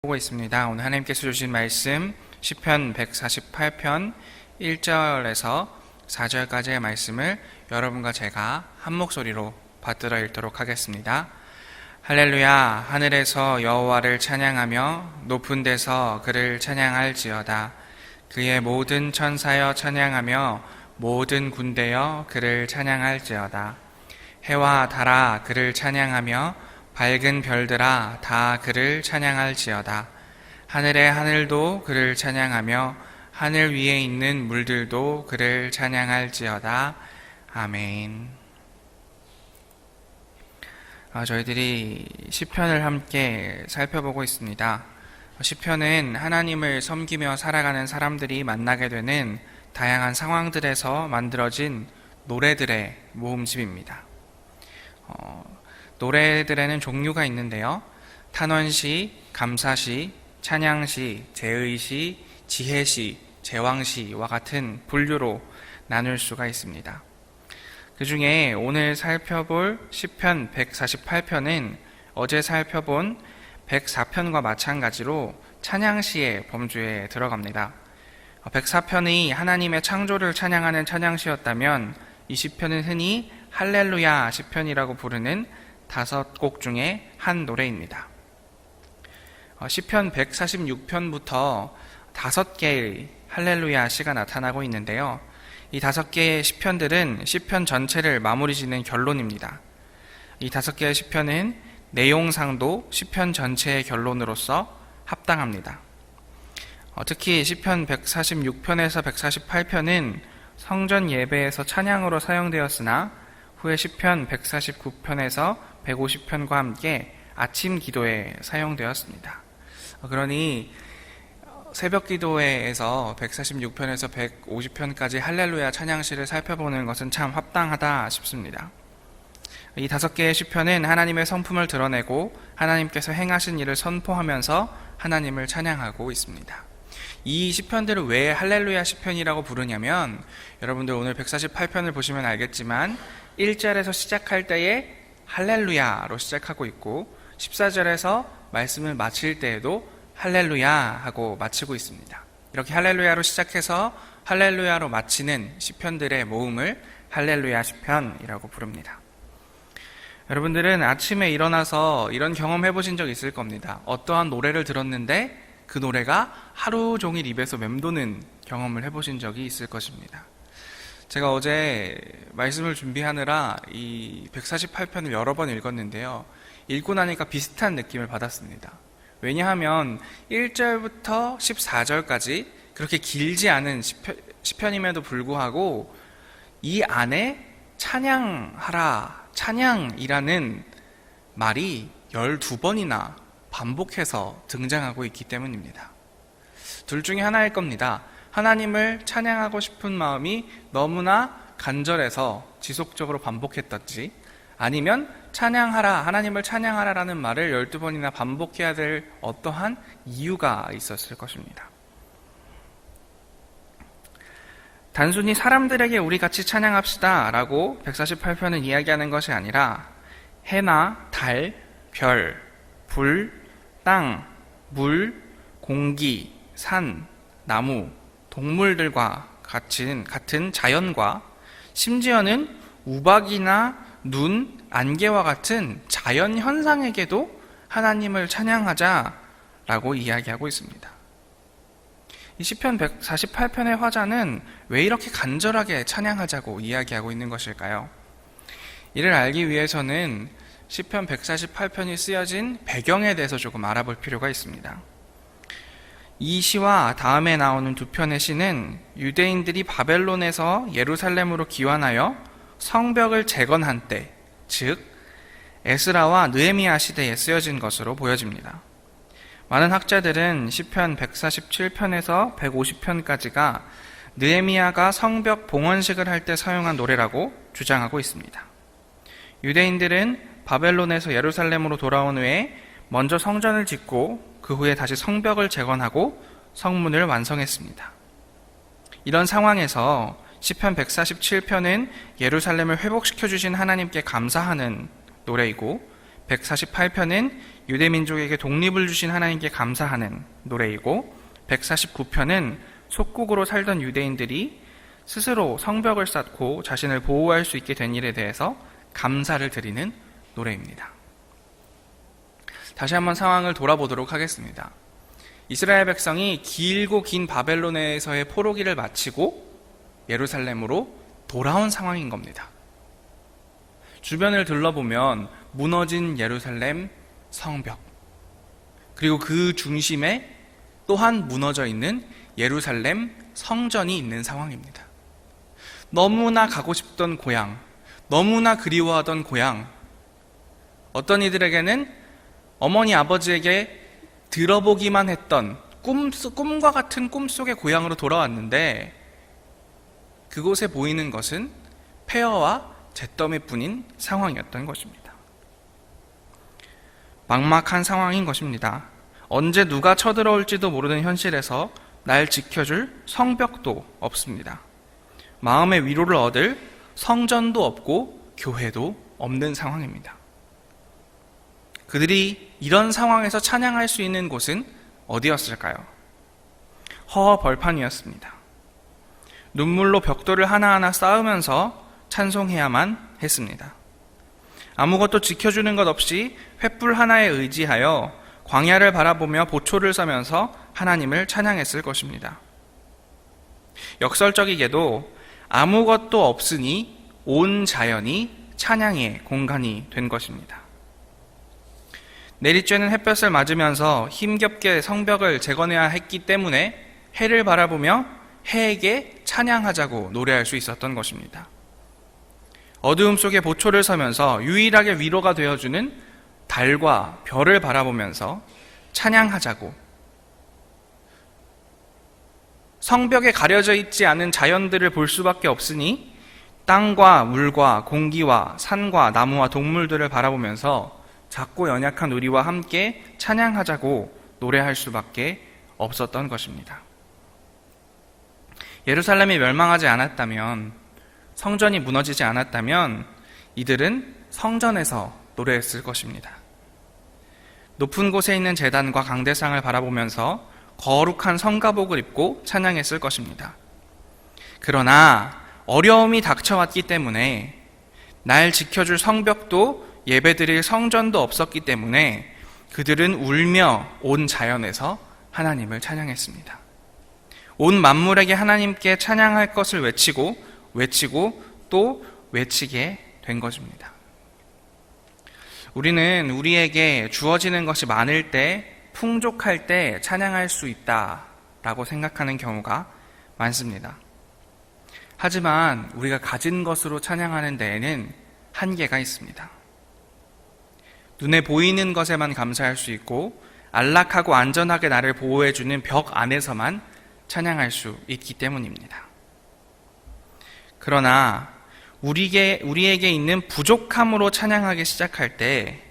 보고 있습니다. 오늘 하나님께서 주신 말씀 시편 148편 1절에서 4절까지의 말씀을 여러분과 제가 한 목소리로 받들어 읽도록 하겠습니다. 할렐루야. 하늘에서 여호와를 찬양하며 높은 데서 그를 찬양할지어다. 그의 모든 천사여 찬양하며 모든 군대여 그를 찬양할지어다. 해와 달아 그를 찬양하며 밝은 별들아 다 그를 찬양할지어다. 하늘의 하늘도 그를 찬양하며 하늘 위에 있는 물들도 그를 찬양할지어다. 아멘. 저희들이 시편을 함께 살펴보고 있습니다. 시편은 하나님을 섬기며 살아가는 사람들이 만나게 되는 다양한 상황들에서 만들어진 노래들의 모음집입니다. 노래들에는 종류가 있는데요. 탄원시, 감사시, 찬양시, 제의시, 지혜시, 제왕시와 같은 분류로 나눌 수가 있습니다. 그 중에 오늘 살펴볼 시편 148편은 어제 살펴본 104편과 마찬가지로 찬양시의 범주에 들어갑니다. 104편이 하나님의 창조를 찬양하는 찬양시였다면 이 시편은 흔히 할렐루야 시편이라고 부르는 5곡 중에 한 노래입니다. 시편 146편부터 5개의 할렐루야 시가 나타나고 있는데요. 이 5개의 시편들은 시편 전체를 마무리 짓는 결론입니다. 이 5개의 시편은 내용상도 시편 전체의 결론으로서 합당합니다. 특히 시편 146편에서 148편은 성전 예배에서 찬양으로 사용되었으나 후에 시편 149편에서 150편과 함께 아침 기도에 사용되었습니다. 그러니 새벽 기도회에서 146편에서 150편까지 할렐루야 찬양시를 살펴보는 것은 참 합당하다 싶습니다. 이 5개의 시편은 하나님의 성품을 드러내고 하나님께서 행하신 일을 선포하면서 하나님을 찬양하고 있습니다. 이 시편들을 왜 할렐루야 시편이라고 부르냐면, 여러분들 오늘 148편을 보시면 알겠지만 1절에서 시작할 때에 할렐루야로 시작하고 있고 14절에서 말씀을 마칠 때에도 할렐루야 하고 마치고 있습니다. 이렇게 할렐루야로 시작해서 할렐루야로 마치는 시편들의 모음을 할렐루야 시편이라고 부릅니다. 여러분들은 아침에 일어나서 이런 경험 해보신 적 있을 겁니다. 어떠한 노래를 들었는데 그 노래가 하루 종일 입에서 맴도는 경험을 해보신 적이 있을 것입니다. 제가 어제 말씀을 준비하느라 이 148편을 여러 번 읽었는데요. 읽고 나니까 비슷한 느낌을 받았습니다. 왜냐하면 1절부터 14절까지 그렇게 길지 않은 시편임에도 불구하고 이 안에 찬양하라, 찬양이라는 말이 12번이나 반복해서 등장하고 있기 때문입니다. 둘 중에 하나일 겁니다. 하나님을 찬양하고 싶은 마음이 너무나 간절해서 지속적으로 반복했던지, 아니면 찬양하라, 하나님을 찬양하라라는 말을 12번이나 반복해야 될 어떠한 이유가 있었을 것입니다. 단순히 사람들에게 우리 같이 찬양합시다 라고 148편은 이야기하는 것이 아니라 해나 달, 별, 불, 땅, 물, 공기, 산, 나무, 동물들과 같은 자연과 심지어는 우박이나 눈, 안개와 같은 자연 현상에게도 하나님을 찬양하자라고 이야기하고 있습니다. 이 시편 148편의 화자는 왜 이렇게 간절하게 찬양하자고 이야기하고 있는 것일까요? 이를 알기 위해서는 시편 148편이 쓰여진 배경에 대해서 조금 알아볼 필요가 있습니다. 이 시와 다음에 나오는 두 편의 시는 유대인들이 바벨론에서 예루살렘으로 귀환하여 성벽을 재건한 때, 즉 에스라와 느헤미야 시대에 쓰여진 것으로 보여집니다. 많은 학자들은 시편 147편에서 150편까지가 느헤미야가 성벽 봉헌식을 할 때 사용한 노래라고 주장하고 있습니다. 유대인들은 바벨론에서 예루살렘으로 돌아온 후에 먼저 성전을 짓고 그 후에 다시 성벽을 재건하고 성문을 완성했습니다. 이런 상황에서 시편 147편은 예루살렘을 회복시켜 주신 하나님께 감사하는 노래이고 148편은 유대 민족에게 독립을 주신 하나님께 감사하는 노래이고, 149편은 속국으로 살던 유대인들이 스스로 성벽을 쌓고 자신을 보호할 수 있게 된 일에 대해서 감사를 드리는 노래입니다. 다시 한번 상황을 돌아보도록 하겠습니다. 이스라엘 백성이 길고 긴 바벨론에서의 포로기를 마치고 예루살렘으로 돌아온 상황인 겁니다. 주변을 둘러보면 무너진 예루살렘 성벽, 그리고 그 중심에 또한 무너져 있는 예루살렘 성전이 있는 상황입니다. 너무나 가고 싶던 고향, 너무나 그리워하던 고향, 어떤 이들에게는 어머니 아버지에게 들어보기만 했던 꿈과 같은 꿈속의 고향으로 돌아왔는데, 그곳에 보이는 것은 폐허와 잿더미뿐인 상황이었던 것입니다. 막막한 상황인 것입니다. 언제 누가 쳐들어올지도 모르는 현실에서 날 지켜줄 성벽도 없습니다. 마음의 위로를 얻을 성전도 없고 교회도 없는 상황입니다. 그들이 이런 상황에서 찬양할 수 있는 곳은 어디였을까요? 허허벌판이었습니다. 눈물로 벽돌을 하나하나 쌓으면서 찬송해야만 했습니다. 아무것도 지켜주는 것 없이 횃불 하나에 의지하여 광야를 바라보며 보초를 서면서 하나님을 찬양했을 것입니다. 역설적이게도 아무것도 없으니 온 자연이 찬양의 공간이 된 것입니다. 내리쬐는 햇볕을 맞으면서 힘겹게 성벽을 재건해야 했기 때문에 해를 바라보며 해에게 찬양하자고 노래할 수 있었던 것입니다. 어두움 속에 보초를 서면서 유일하게 위로가 되어주는 달과 별을 바라보면서 찬양하자고, 성벽에 가려져 있지 않은 자연들을 볼 수밖에 없으니 땅과 물과 공기와 산과 나무와 동물들을 바라보면서 작고 연약한 우리와 함께 찬양하자고 노래할 수밖에 없었던 것입니다. 예루살렘이 멸망하지 않았다면, 성전이 무너지지 않았다면 이들은 성전에서 노래했을 것입니다. 높은 곳에 있는 제단과 강대상을 바라보면서 거룩한 성가복을 입고 찬양했을 것입니다. 그러나 어려움이 닥쳐왔기 때문에 날 지켜줄 성벽도 예배드릴 성전도 없었기 때문에 그들은 울며 온 자연에서 하나님을 찬양했습니다. 온 만물에게 하나님께 찬양할 것을 외치고 또 외치게 된 것입니다. 우리는 우리에게 주어지는 것이 많을 때, 풍족할 때 찬양할 수 있다라고 생각하는 경우가 많습니다. 하지만 우리가 가진 것으로 찬양하는 데에는 한계가 있습니다. 눈에 보이는 것에만 감사할 수 있고 안락하고 안전하게 나를 보호해주는 벽 안에서만 찬양할 수 있기 때문입니다. 그러나 우리에게 있는 부족함으로 찬양하기 시작할 때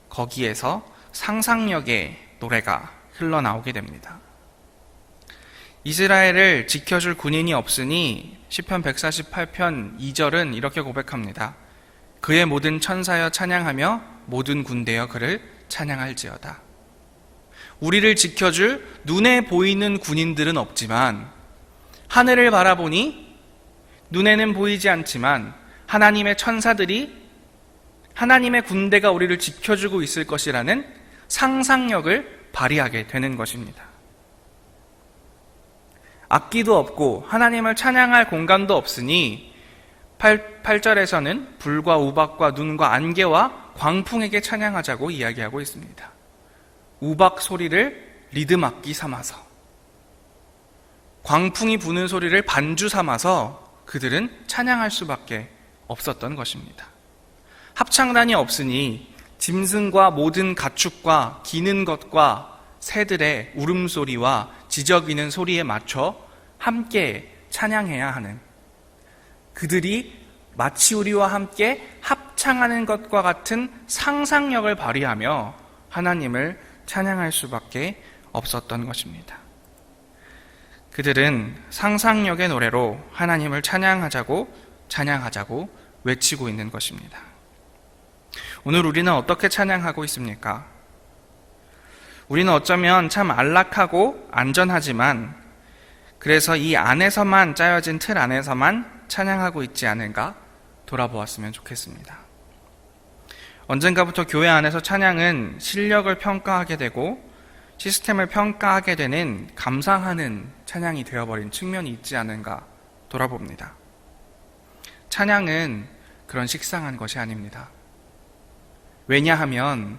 거기에서 상상력의 노래가 흘러나오게 됩니다. 이스라엘을 지켜줄 군인이 없으니 시편 148편 2절은 이렇게 고백합니다. 그의 모든 천사여 찬양하며 모든 군대여 그를 찬양할지어다. 우리를 지켜줄 눈에 보이는 군인들은 없지만 하늘을 바라보니 눈에는 보이지 않지만 하나님의 천사들이, 하나님의 군대가 우리를 지켜주고 있을 것이라는 상상력을 발휘하게 되는 것입니다. 악기도 없고 하나님을 찬양할 공간도 없으니 8절에서는 불과 우박과 눈과 안개와 광풍에게 찬양하자고 이야기하고 있습니다. 우박 소리를 리듬 악기 삼아서, 광풍이 부는 소리를 반주 삼아서 그들은 찬양할 수밖에 없었던 것입니다. 합창단이 없으니 짐승과 모든 가축과 기는 것과 새들의 울음소리와 지저귀는 소리에 맞춰 함께 찬양해야 하는, 그들이 마치 우리와 함께 합창하는 것과 같은 상상력을 발휘하며 하나님을 찬양할 수밖에 없었던 것입니다. 그들은 상상력의 노래로 하나님을 찬양하자고 외치고 있는 것입니다. 오늘 우리는 어떻게 찬양하고 있습니까? 우리는 어쩌면 참 안락하고 안전하지만 그래서 이 안에서만 짜여진 틀 안에서만 찬양하고 있지 않은가 돌아보았으면 좋겠습니다. 언젠가부터 교회 안에서 찬양은 실력을 평가하게 되고 시스템을 평가하게 되는 감상하는 찬양이 되어버린 측면이 있지 않은가 돌아봅니다. 찬양은 그런 식상한 것이 아닙니다. 왜냐하면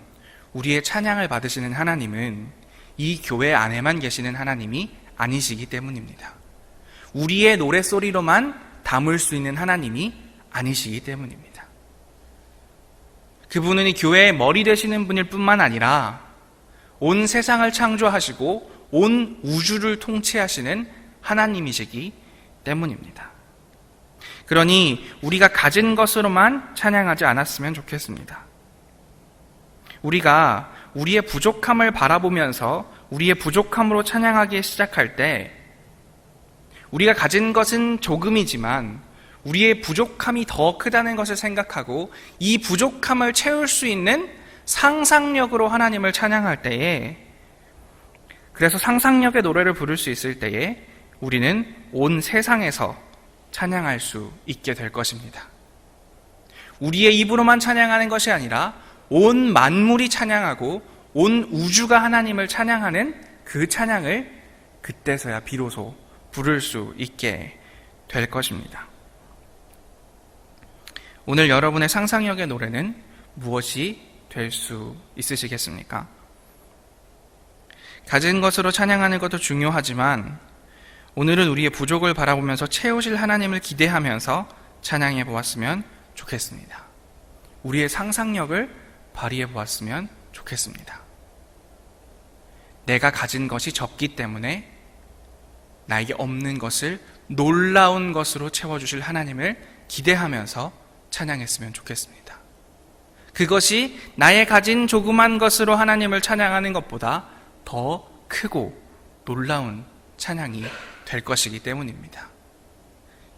우리의 찬양을 받으시는 하나님은 이 교회 안에만 계시는 하나님이 아니시기 때문입니다. 우리의 노랫소리로만 담을 수 있는 하나님이 아니시기 때문입니다. 그분은 이 교회의 머리 되시는 분일 뿐만 아니라 온 세상을 창조하시고 온 우주를 통치하시는 하나님이시기 때문입니다. 그러니 우리가 가진 것으로만 찬양하지 않았으면 좋겠습니다. 우리가 우리의 부족함을 바라보면서 우리의 부족함으로 찬양하기 시작할 때 우리가 가진 것은 조금이지만 우리의 부족함이 더 크다는 것을 생각하고 이 부족함을 채울 수 있는 상상력으로 하나님을 찬양할 때에, 그래서 상상력의 노래를 부를 수 있을 때에 우리는 온 세상에서 찬양할 수 있게 될 것입니다. 우리의 입으로만 찬양하는 것이 아니라 온 만물이 찬양하고 온 우주가 하나님을 찬양하는 그 찬양을 그때서야 비로소 부를 수 있게 될 것입니다. 오늘 여러분의 상상력의 노래는 무엇이 될 수 있으시겠습니까? 가진 것으로 찬양하는 것도 중요하지만 오늘은 우리의 부족을 바라보면서 채우실 하나님을 기대하면서 찬양해 보았으면 좋겠습니다. 우리의 상상력을 발휘해 보았으면 좋겠습니다. 내가 가진 것이 적기 때문에 나에게 없는 것을 놀라운 것으로 채워주실 하나님을 기대하면서 찬양했으면 좋겠습니다. 그것이 나의 가진 조그만 것으로 하나님을 찬양하는 것보다 더 크고 놀라운 찬양이 될 것이기 때문입니다.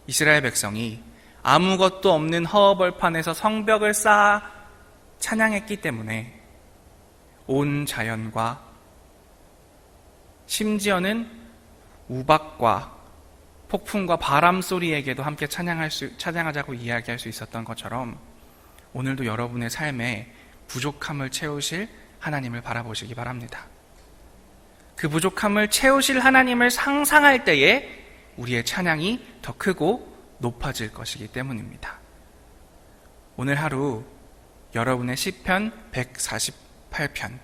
이스라엘 백성이 아무것도 없는 허허벌판에서 성벽을 쌓아 찬양했기 때문에 온 자연과 심지어는 우박과 폭풍과 바람 소리에게도 함께 찬양하자고 이야기할 수 있었던 것처럼 오늘도 여러분의 삶에 부족함을 채우실 하나님을 바라보시기 바랍니다. 그 부족함을 채우실 하나님을 상상할 때에 우리의 찬양이 더 크고 높아질 것이기 때문입니다. 오늘 하루 여러분의 시편 148편,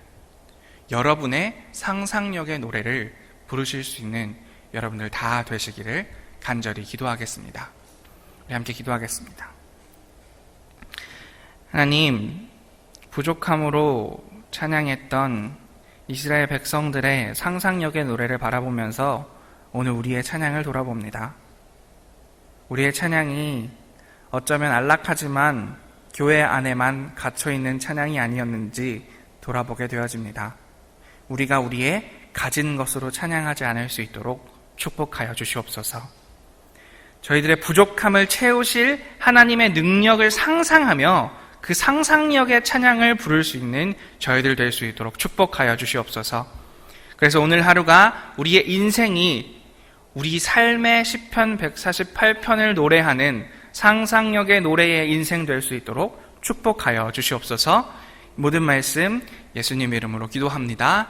여러분의 상상력의 노래를 부르실 수 있는 여러분들 다 되시기를 간절히 기도하겠습니다. 우리 함께 기도하겠습니다. 하나님, 부족함으로 찬양했던 이스라엘 백성들의 상상력의 노래를 바라보면서 오늘 우리의 찬양을 돌아봅니다. 우리의 찬양이 어쩌면 안락하지만 교회 안에만 갇혀있는 찬양이 아니었는지 돌아보게 되어집니다. 우리가 우리의 가진 것으로 찬양하지 않을 수 있도록 축복하여 주시옵소서. 저희들의 부족함을 채우실 하나님의 능력을 상상하며 그 상상력의 찬양을 부를 수 있는 저희들 될 수 있도록 축복하여 주시옵소서. 그래서 오늘 하루가 우리의 인생이 우리 삶의 시편 148편을 노래하는 상상력의 노래의 인생 될 수 있도록 축복하여 주시옵소서. 모든 말씀 예수님 이름으로 기도합니다.